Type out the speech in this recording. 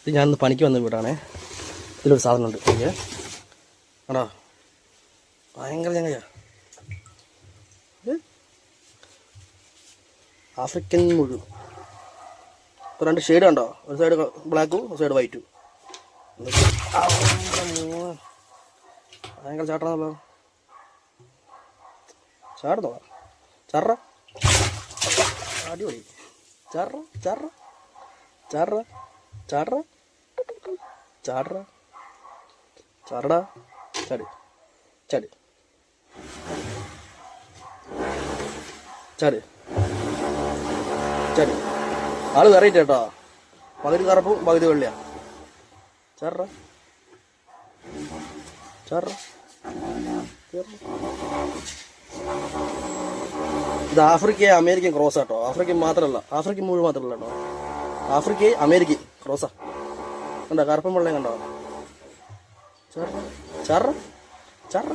ഇത് ഞാനിന്ന് പണിക്ക് വന്ന വീടാണേ. ഇതിലൊരു സാധനമുണ്ട് എനിക്ക് ആണോ, ഭയങ്കര ചങ്ങയാ. ആഫ്രിക്കൻ മുഴു. ഇപ്പോൾ 2 ഷെയ്ഡ് കണ്ടോ, ഒരു സൈഡ് ബ്ലാക്കും ഒരു സൈഡ് വൈറ്റും. ഭയങ്കര ചാട്ടണല്ലോ. ചാടുന്നോ ചറ, അടിപൊളി. ചറ ചറ ചറ ചാടറ ചാടറ ചാടടാ, ചാടി ചാടി ചാടി ചാടി. ആള് കറിയിട്ട് കേട്ടോ, പകുതി കറുപ്പും പകുതി വെള്ളിയാ. ചറ ചറ. ഇത് ആഫ്രിക്ക അമേരിക്കൻ ക്രോസ് കേട്ടോ. ആഫ്രിക്കൻ മാത്രമല്ല, ആഫ്രിക്കൻ മുഴുവൻ മാത്രമല്ല കേട്ടോ, ആഫ്രിക്ക അമേരിക്കൻ ക്രോസാ. കണ്ടോ കറുപ്പും വെള്ളയും കണ്ടോ. ചറ ചറ ചറ.